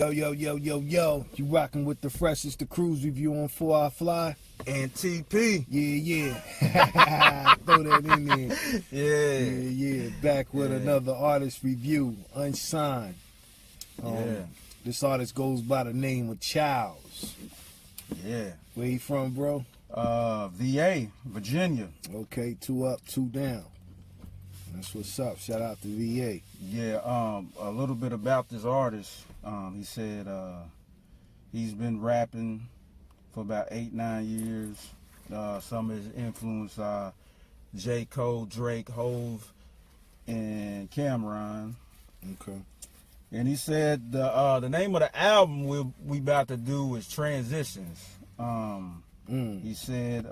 Yo, yo, yo, yo, yo. You rocking with the freshest, the KRUZE review on 4 Fly. And TP. Yeah. Throw that in there. Yeah. Back with another artist review, unsigned. This artist goes by the name of Childz. Yeah. Where he from, bro? VA, Virginia. Okay, 2 up, 2 down. That's what's up. Shout out to VA. Yeah, a little bit about this artist. He said he's been rapping for about 8-9 years. Some of his influence are J. Cole, Drake, Hove, and Cameron. Okay. And he said the name of the album we about to do is Transitions. He said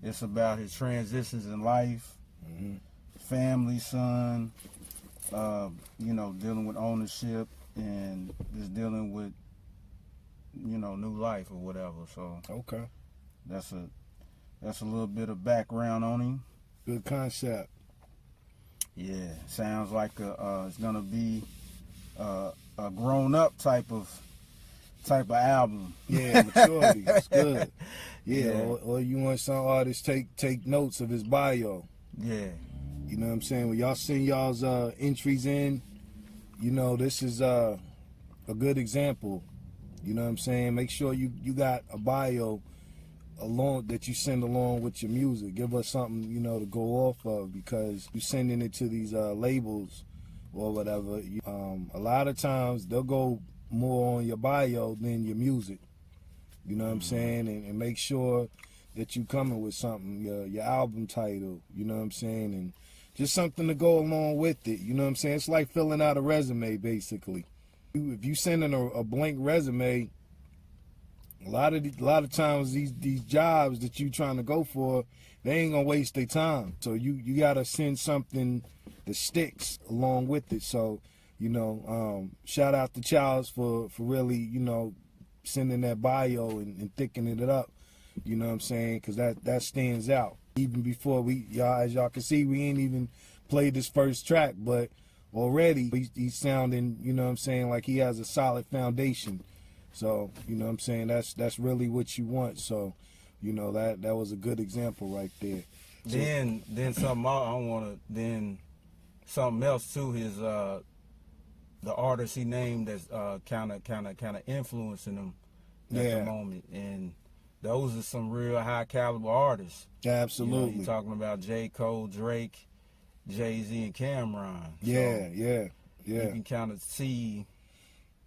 it's about his transitions in life, family, son, dealing with ownership and just dealing with, new life or whatever. So okay, that's a little bit of background on him. Good concept. Yeah, sounds like it's gonna be a grown up type of album. Yeah, maturity. That's good. Yeah. Or you want some artists take notes of his bio. Yeah. You know what I'm saying? When y'all send y'all's entries in, this is a good example. You know what I'm saying? Make sure you got a bio along that you send along with your music. Give us something, to go off of, because you sending it to these labels or whatever. A lot of times they'll go more on your bio than your music. You know what I'm saying? And make sure that you coming with something, your album title, you know what I'm saying? And just something to go along with it, you know what I'm saying? It's like filling out a resume, basically. If you sending a blank resume, a lot of times these jobs that you trying to go for, they ain't gonna waste their time. So you gotta send something that sticks along with it. So, shout out to Childz for really, sending that bio and thickening it up. You know what I'm saying? Because that stands out. Even before as y'all can see, we ain't even played this first track, but already he's sounding, like he has a solid foundation. So, you know what I'm saying? That's really what you want. So, that was a good example right there. So, then something else too, his the artist he named that's kind of influencing him at the moment. And those are some real high caliber artists. Absolutely. You're talking about J. Cole, Drake, Jay-Z, and Cameron. Yeah. You can kind of see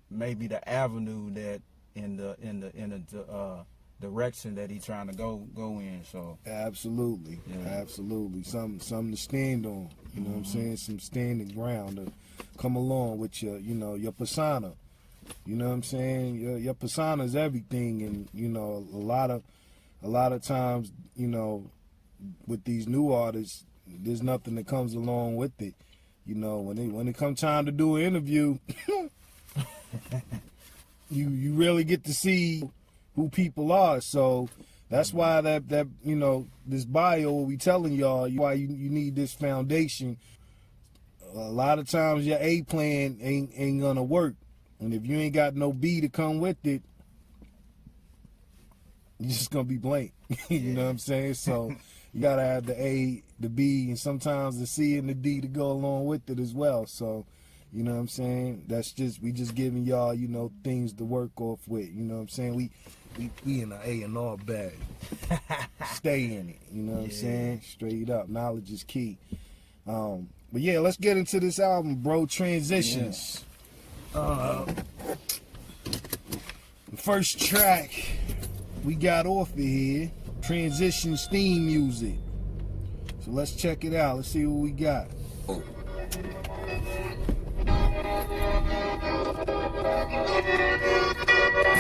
maybe the avenue that in the direction that he's trying to go in. So absolutely. Something to stand on. You know what I'm saying? Some standing ground to come along with your persona. You know what I'm saying? Your persona is everything, and a lot of times, with these new artists, there's nothing that comes along with it. When it comes time to do an interview, you really get to see who people are. So that's why that this bio, what we telling y'all, why you need this foundation. A lot of times your A plan ain't gonna work. And if you ain't got no B to come with it, you're just gonna be blank. You know what I'm saying? So you gotta have the A, the B, and sometimes the C and the D to go along with it as well. So, you know what I'm saying? We just giving y'all, things to work off with. You know what I'm saying? We in the A&R bag. Stay in it. You know what I'm saying? Straight up. Knowledge is key. But yeah, let's get into this album, bro. Transitions. The first track we got off of here, Transitions theme music. So let's check it out. Let's see what we got.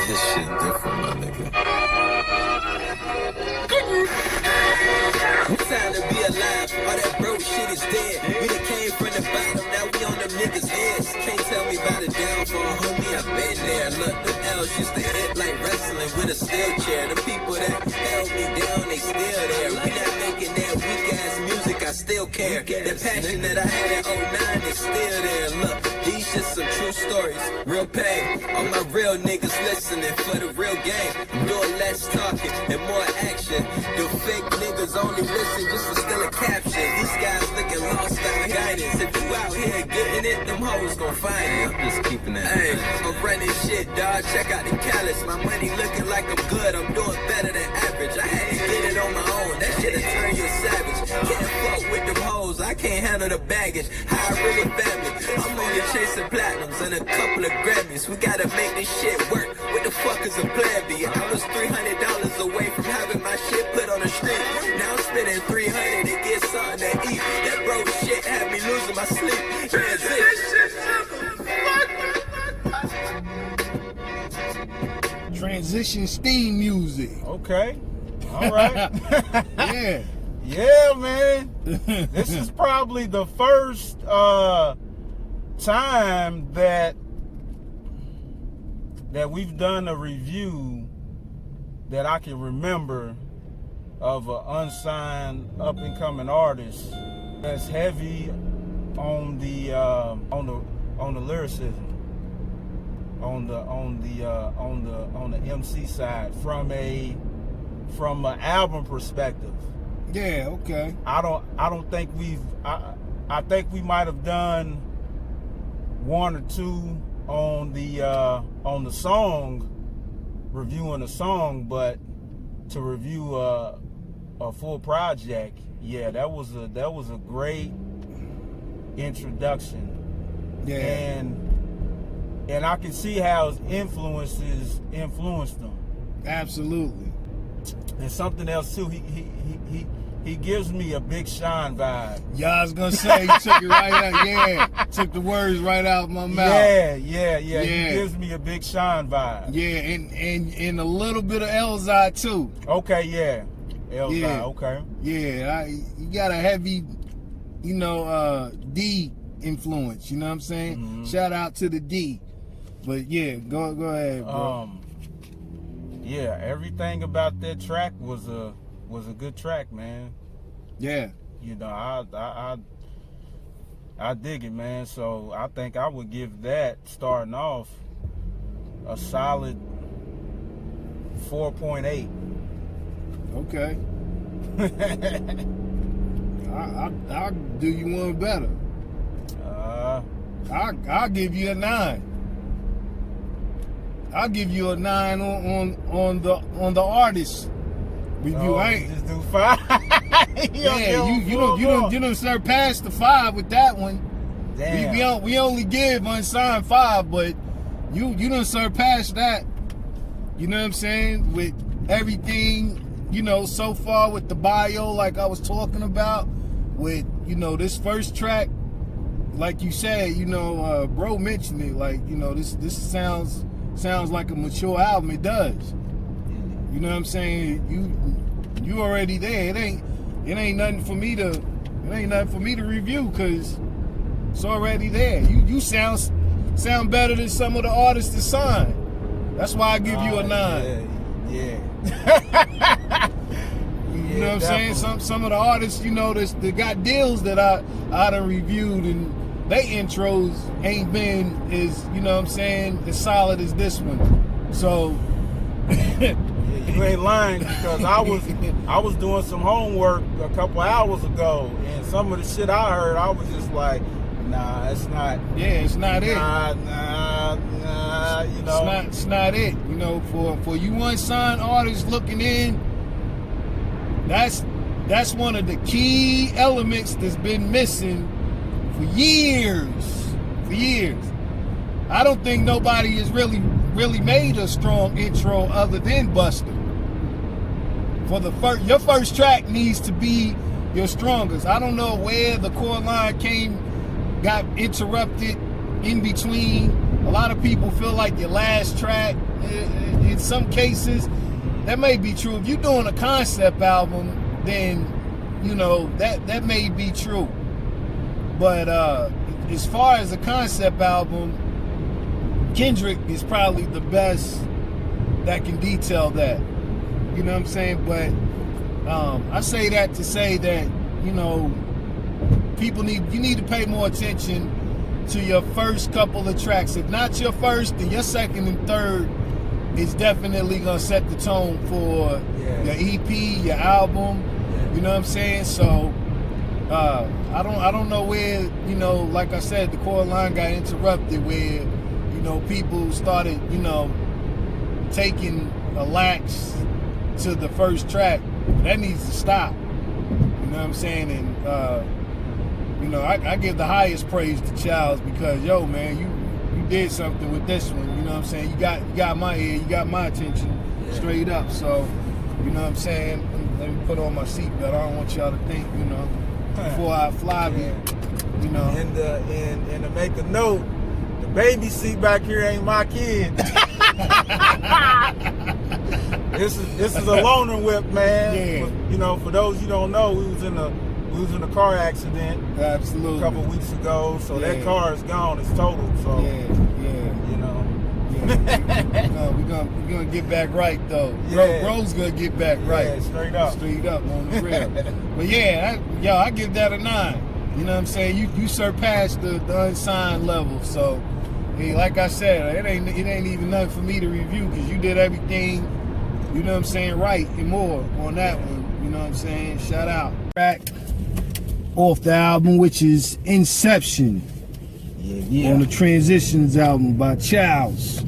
This shit different, my nigga. Time to be alive, all that broke shit is dead. We done came from the bottom, now we on them niggas' heads. Can't tell me about the downfall, homie, I've been there. Look, them L's used to hit like wrestling with a steel chair. The people that held me down, they still there. We not making that weak ass music, I I still care. The passion that I had in 09 is still there. Look, these just some true stories, real pain. All my real niggas listening for the real game. I'm doing less talking and more action. The fake niggas only listen just to steal a caption. These guys looking lost out guidance. If you out here getting it, them hoes gon' find you. I'm just keeping that. Hey, I'm running shit, dog. Check out the callus. My money looking like I'm good. I'm doing better than average. I had to get it on my own. That shit'll turn you savage. Can't fuck with them hoes. I can't handle the baggage. How I really family. I'm only chasing platinums and a couple of Grammys. We gotta make this shit work. What the fuck is a plan B? I was $300 away from having my shit put on the street. Now I'm spending $300 to get something to eat. That broke shit had me losing my sleep. Transition steam music. Okay. All right. Yeah. Yeah, man. This is probably the first time that we've done a review that I can remember of an unsigned up and coming artist that's heavy on the lyricism, on the MC side from an album perspective. Yeah, okay. I don't think I think we might have done one or two on the song, reviewing a song, but to review a full project, yeah, that was a great introduction. Yeah. And I can see how his influences influenced them. Absolutely. And something else too, he gives me a Big Sean vibe. Yeah, I was gonna say you took it right out. Yeah, took the words right out of my mouth. Yeah. He gives me a Big Sean vibe. Yeah, and a little bit of Elzai too. Okay, yeah. Elzai, Yeah. okay. Yeah, you got a heavy, D influence. You know what I'm saying? Mm-hmm. Shout out to the D. But yeah, go ahead, bro. Yeah, everything about that track was a good track, man. Yeah. I dig it, man. So I think I would give that, starting off, a solid 4.8. Okay. I'll do you one better. I'll give you a 9. I'll give you a 9 on the artist review. Oh, just do 5. you don't surpass the 5 with that one. Damn. We only give unsigned 5, but you don't surpass that. You know what I'm saying? With everything, so far with the bio, like I was talking about, with this first track, like you said, bro mentioned it, like this sounds like a mature album. It does. You know what I'm saying? You already there. It ain't nothing for me to review, because it's already there. You sound better than some of the artists that signed. That's why I give you a 9. Yeah. You know what I'm saying? Some of the artists, that got deals that I done reviewed, and they intros ain't been as, as solid as this one. So you ain't lying, because I was doing some homework a couple hours ago, and some of the shit I heard, I was just like, nah, it's not. Yeah, it's not it. Nah, It's not it. For you unsigned artists looking in, that's one of the key elements that's been missing for years. I don't think nobody has really made a strong intro other than Busta. Your first track needs to be your strongest. I don't know where the core line got interrupted in between. A lot of people feel like your last track, in some cases, that may be true. If you're doing a concept album, then that may be true. But as far as a concept album, Kendrick is probably the best that can detail that. You know what I'm saying? But I say that to say that, you need to pay more attention to your first couple of tracks. If not your first, then your second and third is definitely gonna set the tone for your EP, your album. You know what I'm saying? So I don't know where, you know, like I said, the chord line got interrupted where, you know, people started, you know, taking a lax to the first track. That needs to stop. You know what I'm saying? And you know, I give the highest praise to Childz because, yo, man, you did something with this one. You know what I'm saying? You got my ear, you got my attention, straight up. So, you know what I'm saying? Let me put on my seatbelt. I don't want y'all to think, you know, before I fly me, you know. And to make a note, the baby seat back here ain't my kid. This is a loaner whip, man. Yeah. You know, for those you don't know, we was in a car accident Absolutely. a couple of weeks ago, so that car is gone. It's totaled. So you know. No, we're gonna get back right though. Bro's gonna get back right. Straight up on the real. But yeah, I give that a 9. You know what I'm saying? You surpassed the unsigned level. So, hey, like I said, it ain't even nothing for me to review because you did everything. You know what I'm saying? Right and more on that one. You know what I'm saying? Shout out. Track off the album, which is Inception. On the Transitions album by Childz.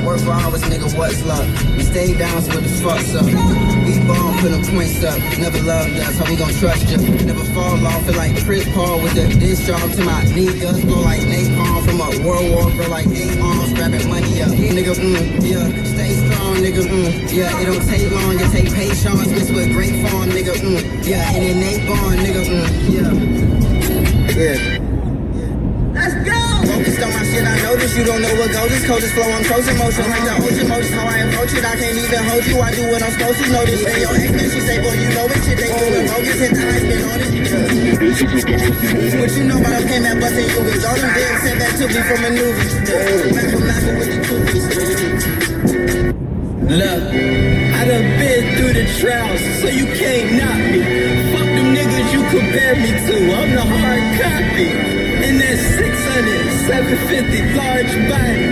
Work for hours, nigga, what's luck? We stay down, so what the fuck's up? We ball, put them points up. Never loved us, how we gon' trust you? Never fall off, feel like Chris Paul with the diss job to my niggas. Go like napalm from a World War, bro, like 8 arms, grabbing money up. Nigga, stay strong, nigga, yeah, it don't take long, you take patience, mix with great farm, nigga, yeah, and it ain't born, nigga, yeah. Let's go! Focused on my shit, I notice you don't know what goes. This coldest flow, I'm chosen motion. Like the ocean motion, how I approach it. I can't even hold you, I do what I'm supposed to. Notice and your ex-man, she say, boy, you know it. Shit, they doing bogus, hit the ice, been on it. What you know about them came at busting movies. All them dead sent back to me from a movie. Macker with the koofies. Look, I done been through the trials, so you can't knock me. Fuck them niggas you compare me to, I'm the hard copy. And that 600, 750 large body.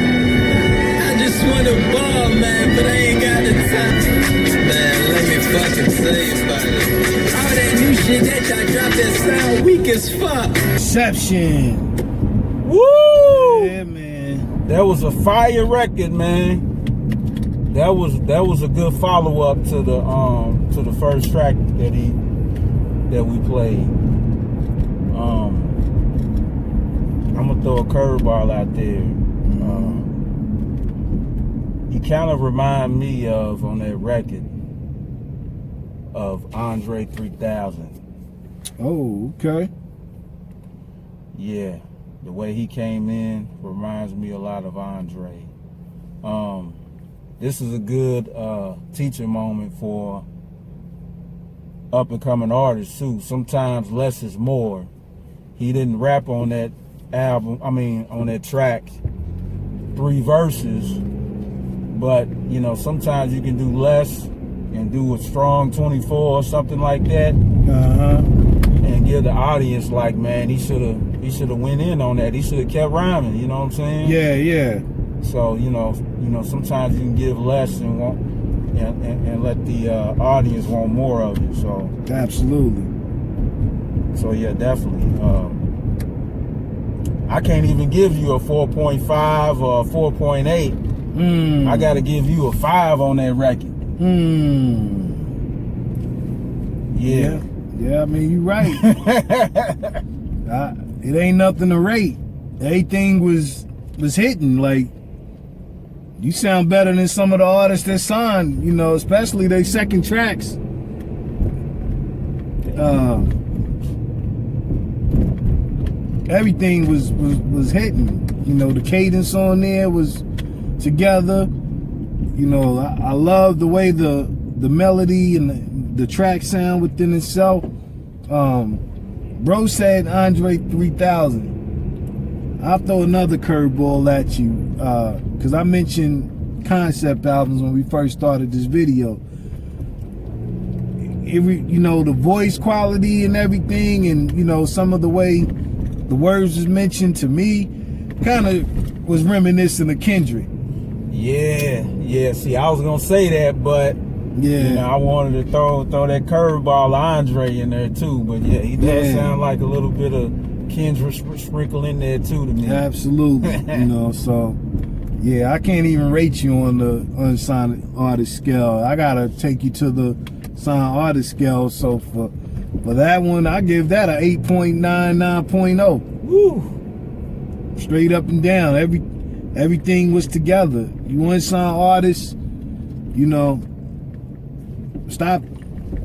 I just wanna ball, man, but I ain't got the time. Man, let me fucking tell you about it. All that new shit that y'all dropped that sound weak as fuck. Inception. Woo! Yeah, man. That was a fire record, man. That was a good follow up to the first track that we played. I'm gonna throw a curveball out there. He kind of remind me of, on that record, of Andre 3000. Oh, okay. Yeah, the way he came in reminds me a lot of Andre. This is a good teaching moment for up and coming artists too. Sometimes less is more. He didn't rap on that album, on that track 3 verses, but you know, sometimes you can do less and do a strong 24 or something like that, and give the audience, like, man, he should have went in on that. He should have kept rhyming. You know what I'm saying? Yeah. So you know, sometimes you can give less and let the audience want more of it. So absolutely. So yeah, definitely. I can't even give you a 4.5 or a 4.8. I got to give you a 5 on that record. Yeah. Yeah, I mean, you're right. It ain't nothing to rate. Everything was hitting. Like, you sound better than some of the artists that signed, you know, especially their second tracks. Everything was hitting. You know, the cadence on there was together. You know, I love the way the melody and the track sound within itself. Bro said Andre 3000. I'll throw another curveball at you, because I mentioned concept albums when we first started this video. You know, the voice quality and everything, and you know, some of the way the words was mentioned to me kind of was reminiscent of Kendrick. Yeah. See, I was gonna say that, but Yeah, you know, I wanted to throw that curveball Andre in there too. But yeah, he does sound like a little bit of Kendrick sprinkle in there too to me. absolutely. You know, so yeah, I can't even rate you on the unsigned artist scale. I gotta take you to the signed artist scale. So for that one, I give that a 8.99.0. Woo. Straight up and down. Everything was together. You unsigned artist, you know, stop.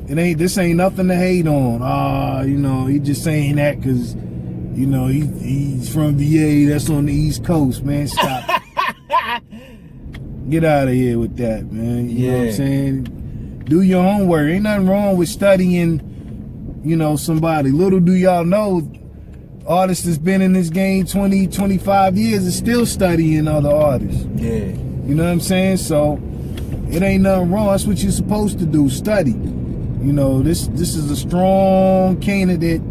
This ain't nothing to hate on. You know, he just saying that because, you know, he's from VA. That's on the East Coast, man. Stop. Get out of here with that, man. You know what I'm saying? Do your homework. Ain't nothing wrong with studying, you know, somebody. Little do y'all know, artists that's been in this game 20, 25 years is still studying other artists. Yeah. You know what I'm saying? So it ain't nothing wrong. That's what you're supposed to do, study. You know, this is a strong candidate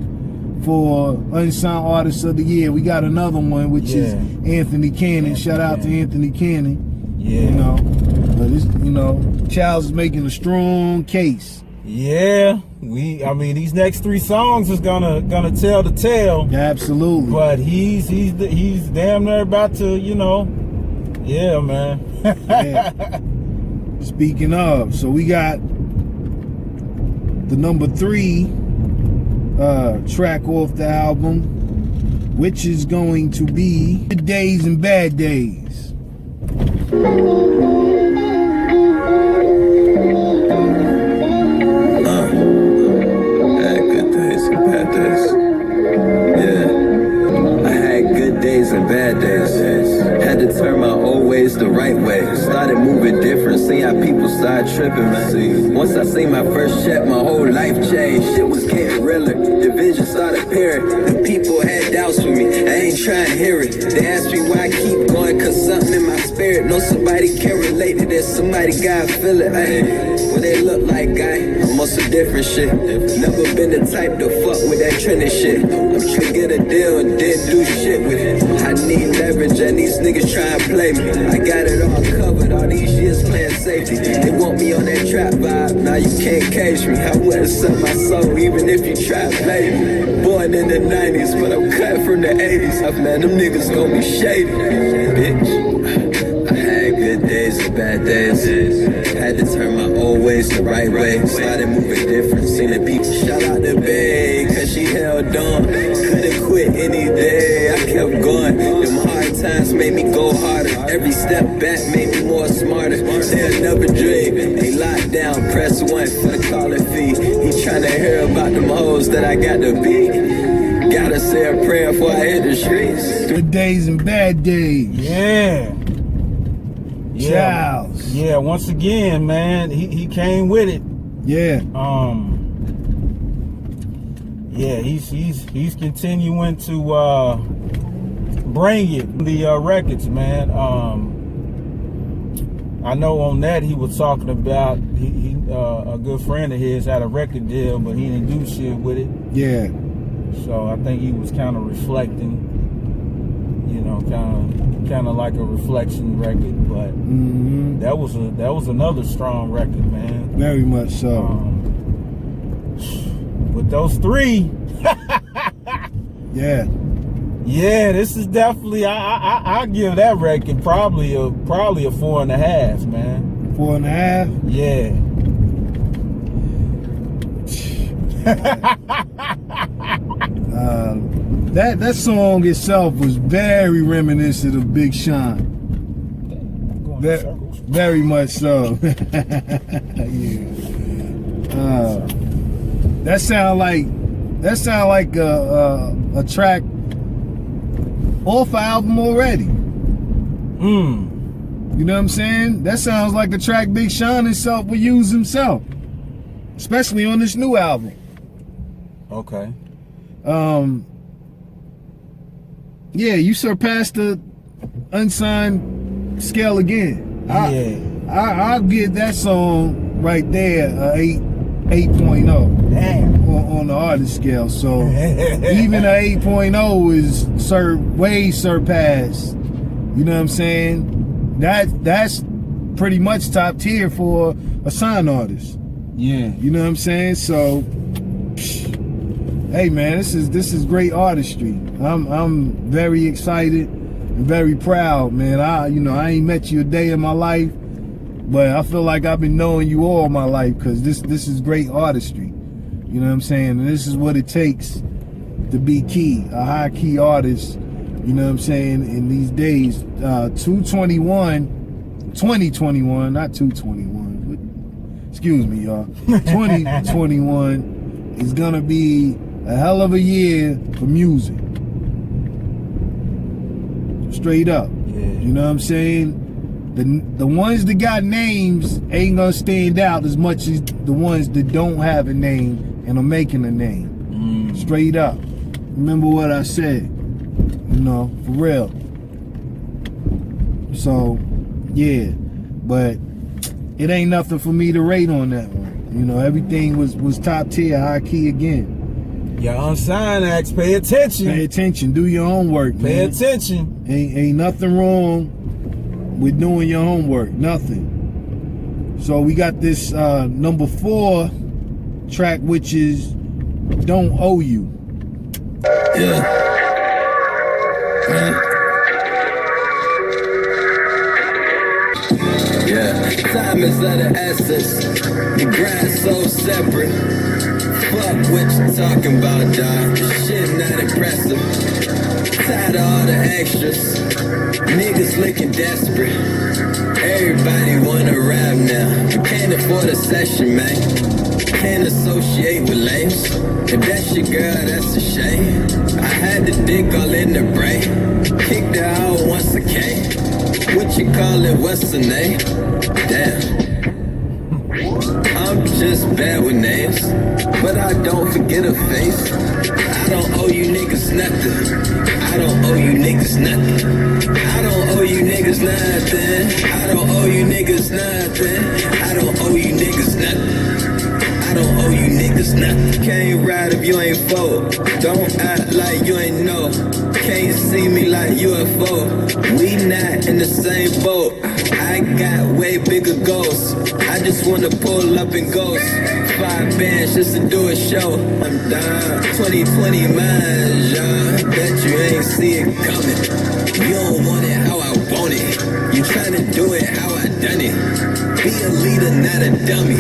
for Unsigned Artist of the Year. We got another one, which is Anthony Cannon. Shout out to Anthony Cannon. Yeah. You know, but it's, you know, Childz is making a strong case. Yeah. I mean, these next 3 songs is gonna tell the tale. Absolutely. But he's damn near about to, you know. Yeah, man. Yeah. Speaking of, so we got the number 3 track off the album, which is going to be Good Days and Bad Days. And bad days. Had to turn my old ways the right way. Started moving different, see how people started tripping, man. Once I seen my first check, my whole life changed. Shit was getting realer. The vision started appearing. The people had doubts for me. I ain't trying to hear it. They asked me why I keep going, cause something in my spirit. Know somebody can relate to this. Somebody gotta feel it. What they look like, guy? Almost a different shit. Never been the type to fuck with that trending shit. I'm trying to get a deal and didn't do shit with it. I need leverage and these niggas try and play me. I got it all covered, all these years playing safety. They want me on that trap vibe, now you can't cage me. I wouldn't sell my soul even if you try to play me. Born in the 90s, but I'm cut from the 80s. Man, them niggas gon' be shady, bitch. I had good days and bad days. Had to turn my old ways the right way. Started moving different, seen the people. Shout out to Bae, cause she held on. Couldn't quit any day, I kept going. Them hard times made me go harder. Every step back made me more smarter. They'll never dream. They locked down, press 1 for the calling fee. He tryna hear about them hoes that I got to be. Gotta say a prayer before I hit the streets. Good Days and Bad Days. Yeah. Childz. Yeah, once again, man, he came with it. Yeah. Yeah, he's continuing to bring it. The records, man. I know on that he was talking about he a good friend of his had a record deal, but he didn't do shit with it. Yeah. So I think he was kind of reflecting, you know, kind of like a reflection record. But that was another strong record, man. Very much so. With those 3, yeah. Yeah, this is definitely I give that record probably a 4.5, man. 4.5? Yeah. That song itself was very reminiscent of Big Sean. Very much so. Yeah. That sound like a track off album already. You know what I'm saying? That sounds like a track Big Sean himself would use himself, especially on this new album. Okay. Yeah, you surpassed the unsigned scale again. I'll give that song right there a 8.0. Damn. On the artist scale. So even a 8.0 is way surpassed. You know what I'm saying? That's pretty much top tier for a signed artist. Yeah. You know what I'm saying? So hey man, this is great artistry. I'm very excited and very proud, man. I ain't met you a day in my life, but I feel like I've been knowing you all my life, because this is great artistry. You know what I'm saying? And this is what it takes to be key, a high key artist. You know what I'm saying? In these days, 2021, not 221. Excuse me, y'all. 2021 is gonna be a hell of a year for music. Straight up. Yeah. You know what I'm saying? The ones that got names ain't gonna stand out as much as the ones that don't have a name and are making a name. Straight up. Remember what I said. You know, for real. So, yeah. But it ain't nothing for me to rate on that one. You know, everything was top tier, high key again. Your unsigned acts, pay attention. Pay attention. Do your homework, man. Pay attention. Ain't nothing wrong with doing your homework. Nothing. So we got this number 4 track, which is Don't Owe You. Yeah. Yeah, time is of the essence. The grind's so separate. Fuck what you talking about, dog. Shit not impressive. Tired of all the extras. Niggas looking desperate. Everybody wanna rap now. You can't afford a session, man. Can't associate with lames. If that's your girl, that's a shame. I had the dick all in the brain. Kicked her out once I came. What you call it, what's the name? Damn. I'm just bad with names, but I don't forget a face. I don't owe you niggas nothing. I don't owe you niggas nothing. I don't owe you niggas nothing. I don't owe you niggas nothing. I don't owe you niggas nothing. I don't owe you niggas nothing. Can't ride if you ain't full. Don't act like you ain't know. Can't see me like UFO. We not in the same boat. I got way bigger goals. I just wanna pull up and ghost. 5 bands just to do a show. I'm done. 2020 minds, y'all. Bet you ain't see it coming. You don't want it how I want it. You tryna do it how I done it. Be a leader, not a dummy.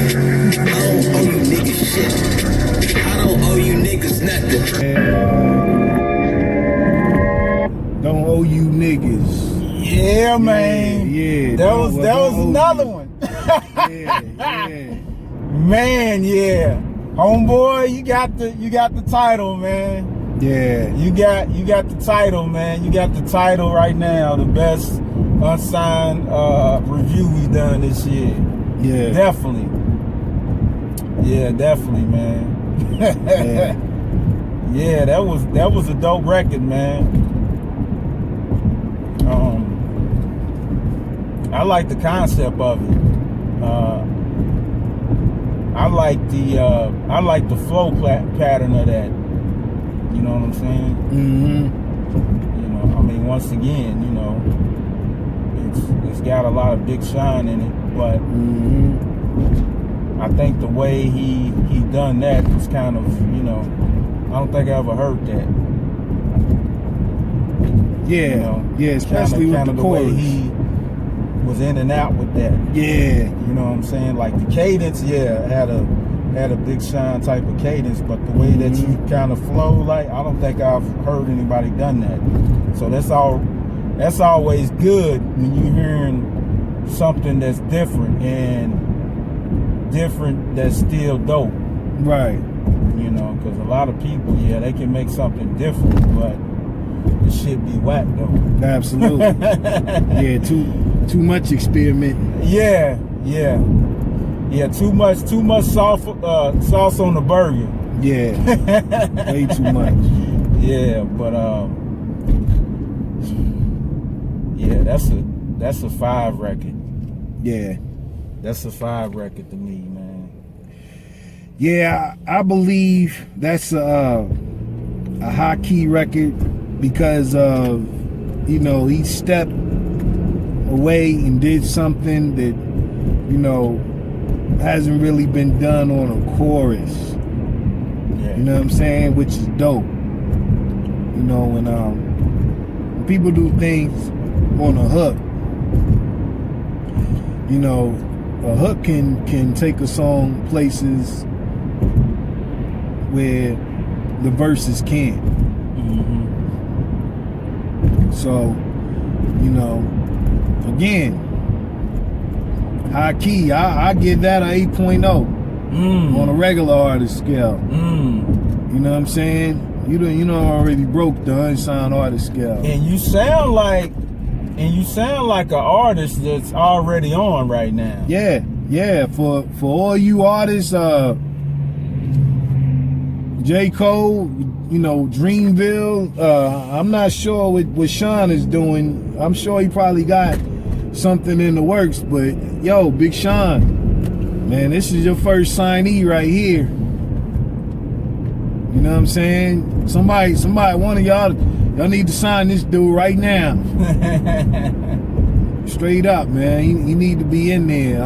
I don't owe you niggas shit. I don't owe you niggas nothing. Don't owe you niggas. Yeah, man. Yeah. That was another one. Yeah. Man, yeah. Homeboy, you got the title, man. Yeah. You got the title, man. You got the title right now. The best unsigned review we done this year. Yeah. Definitely. Yeah, definitely, man. Yeah. Yeah, that was a dope record, man. I like the concept of it. I like the flow pattern of that. You know what I'm saying? Mm-hmm. You know, I mean, once again, you know, it's got a lot of Big Sean in it, but I think the way he done that was kind of, you know, I don't think I ever heard that. Yeah, you know, yeah, especially with the way chorus. he was in and out with that. Yeah, you know what I'm saying? Like the cadence, yeah, had a Big Sean type of cadence, but the way that you kind of flow, like I don't think I've heard anybody done that. So that's always good when you're hearing something that's different that's still dope. Right. You know, because a lot of people, yeah, they can make something different, but it should be whack though. Absolutely. Yeah, too much experimenting. Yeah, too much sauce on the burger. Yeah, way too much. Yeah, but yeah, that's a 5 record. Yeah. That's a 5 record to me, man. Yeah, I believe that's a high key record because you know, he stepped away and did something that, you know, hasn't really been done on a chorus. Yeah. You know what I'm saying? Which is dope. You know, when people do things on a hook, you know, a hook can take a song places where the verses can't. Mm-hmm. So, you know, again, high key, I give that a 8.0 on a regular artist scale. You know what I'm saying? You don't already broke the unsigned artist scale. And you sound like an artist that's already on right now. Yeah. For all you artists, J. Cole, you know, Dreamville. I'm not sure what Sean is doing. I'm sure he probably got something in the works. But yo, Big Sean, man, this is your first signee right here. You know what I'm saying? Somebody, one of y'all need to sign this dude right now. Straight up, man. He need to be in there.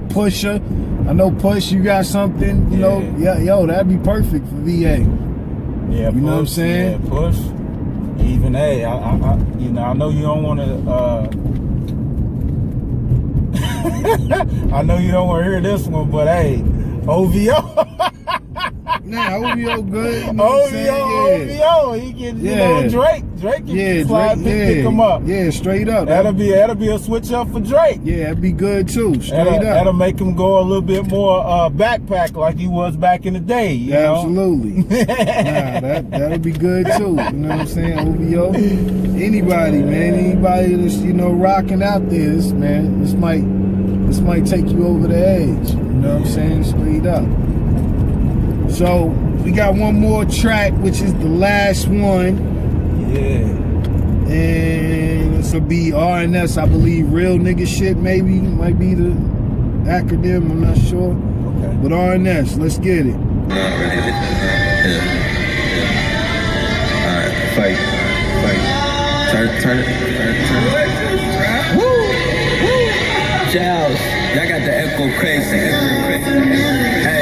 Pusher, I know Push, you got something, you know. Yeah, yo, that'd be perfect for VA. Yeah, you know what I'm saying? Yeah, Push. Even I you know, I know you don't want to. I know you don't want to hear this one, but hey, OVO. Nah, OVO good. You know what I'm saying? OVO. He can, you know, Drake can slide, pick him up. Yeah, straight up. That'll be a switch up for Drake. Yeah, that'd be good too. Straight up. That'll make him go a little bit more backpack like he was back in the day. You know? Absolutely. Nah, that'll be good too. You know what I'm saying? OVO. Anybody that's, you know, rocking out there, this might take you over the edge. You know what I'm saying? Straight up. So we got one more track, which is the last one. Yeah. And this will be RNS, I believe. Real nigga shit, maybe. Might be the acronym, I'm not sure. Okay. But RNS, let's get it. Alright, fight. Turn it. Woo! Childz, y'all got the echo crazy. Hey.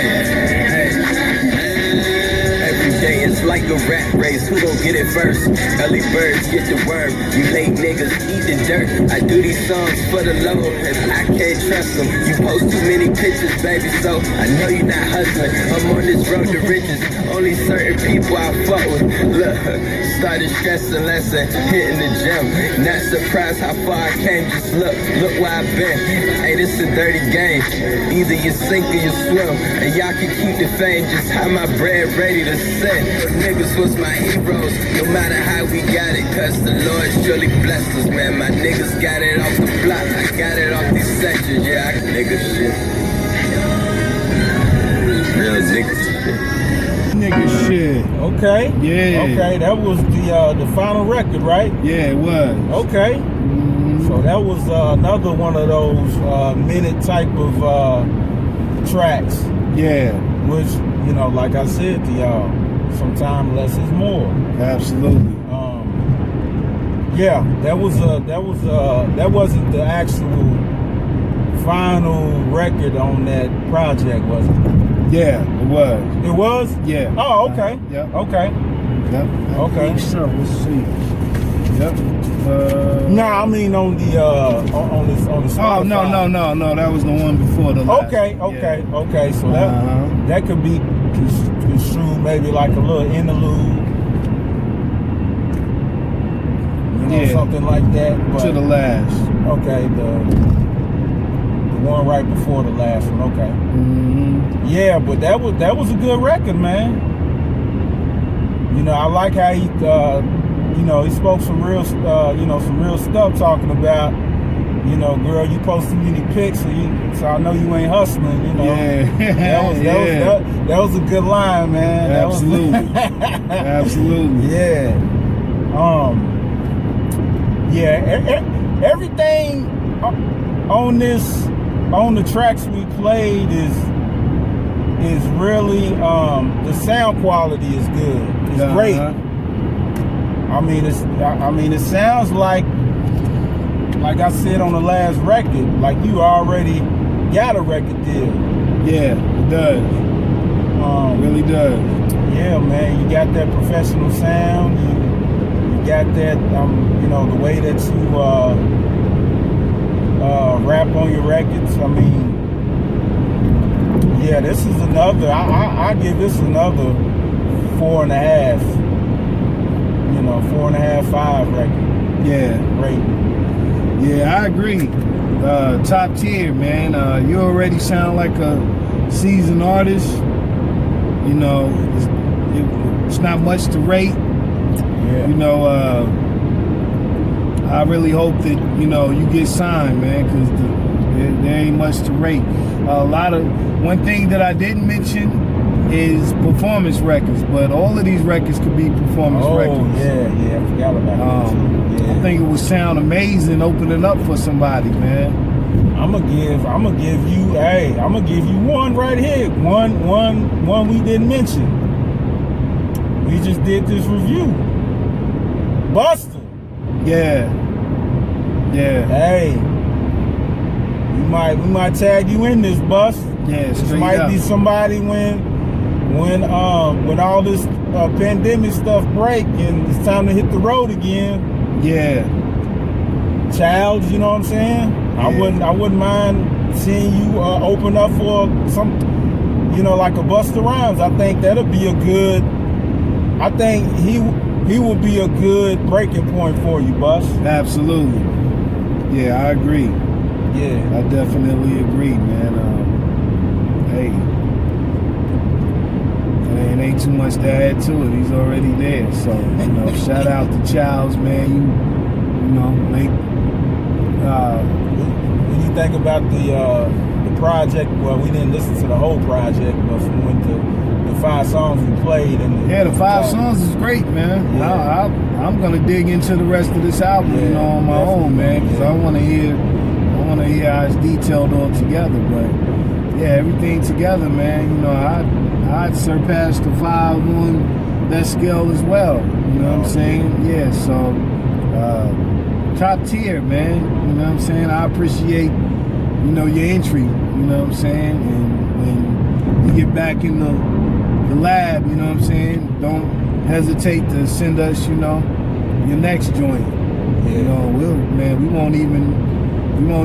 Every day it's like a rat race. Who gon' get it first? Early birds get the worm. You late niggas eat the dirt. I do these songs for the low, and I can't trust them. You post too many pictures, baby, so I know you're not hustling. I'm on this road to riches. Only certain people I fuck with. Look, started stressing less and hitting the gym. Not surprised how far I came. Just look where I've been. Hey, this a dirty game. Either you sink or you swim, and y'all can keep the fame. Just have my bread ready to send. Niggas was my heroes, no matter how we got it, cause the Lord surely blessed us, man. My niggas got it off the block, I got it off these sections, yeah, I nigga shit. Real niggas shit. Nigga shit. Okay. Yeah. Okay, that was the final record, right? Yeah, it was. Okay. So that was another one of those minute type of tracks. Yeah. Which, you know, like I said to y'all, sometimes less is more. Absolutely. Yeah, that wasn't the actual final record on that project, was it? Yeah, it was. It was? Yeah. Oh, okay. Yep. Okay. Yep. Okay. So let's see. Yep. Nah, I mean on the on the Oh no, that was the one before the last. Okay. So that could be construed maybe like a little interlude. You know, something like that. But, to the last. Okay, the one right before the last one. Okay. Yeah, but that was a good record, man. You know, I like how he you know, he spoke some real some real stuff talking about, you know, girl, you post too many pics, so I know you ain't hustling, you know. Yeah. That was a good line, man. Absolutely. Absolutely. Yeah. Everything on the tracks we played is really the sound quality is good. It's great. I mean it sounds like I said on the last record, like you already got a record deal. Yeah, it does. It really does. Yeah, man, you got that professional sound. You got that, you know, the way that you rap on your records. I mean, yeah, this is another. I give this another 4.5. You know, 4.5, 5 record. Yeah, great. Yeah, I agree. Top tier, man. You already sound like a seasoned artist. You know, it's not much to rate. Yeah. You know, I really hope that, you know, you get signed, man, because there ain't much to rate. One thing that I didn't mention is performance records, but all of these records could be performance records. Oh, yeah, I forgot about that. Yeah. I think it would sound amazing opening up for somebody, man. I'm gonna give you one right here. One we didn't mention. We just did this review. Buster. Yeah. Hey, we might tag you in this, Bust. Yeah, this might be somebody when all this pandemic stuff break and it's time to hit the road again. Yeah. Childz, you know what I'm saying? Yeah. I wouldn't mind seeing you open up for some, you know, like a Busta Rhymes. I think that'll be a good. I think he will be a good breaking point for you, Bus. Absolutely. Yeah, I agree. Yeah, I definitely agree, man. Hey, it ain't too much to add to it. He's already there. So, you know, shout out to Childz, man. You know, make. When you think about the project, well, we didn't listen to the whole project, but from the 5 songs we played, and the 5 songs is great, man. Yeah. I'm gonna dig into the rest of this album, you know, on my own, man, because I want to hear how it's detailed all together. But yeah, everything together, man. You know, I'd surpassed the 5 on that scale as well. You know what I'm saying? Yeah. So top tier, man. You know what I'm saying? I appreciate, you know, your entry. You know what I'm saying? And when you get back in the lab, you know what I'm saying? Don't hesitate to send us, you know, your next joint. Yeah. You know, we won't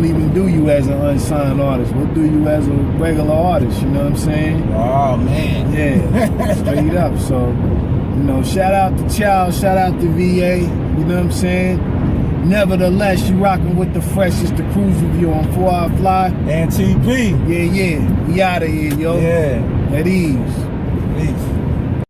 even do you as an unsigned artist. We'll do you as a regular artist, you know what I'm saying? Oh, man. Yeah, straight up. So, you know, shout out to Childz, shout out to VA, you know what I'm saying? Nevertheless, you rocking with the freshest, the KRUZE review on 4 Hour Fly. And TP. Yeah. We out of here, yo. Yeah. At ease. Peace.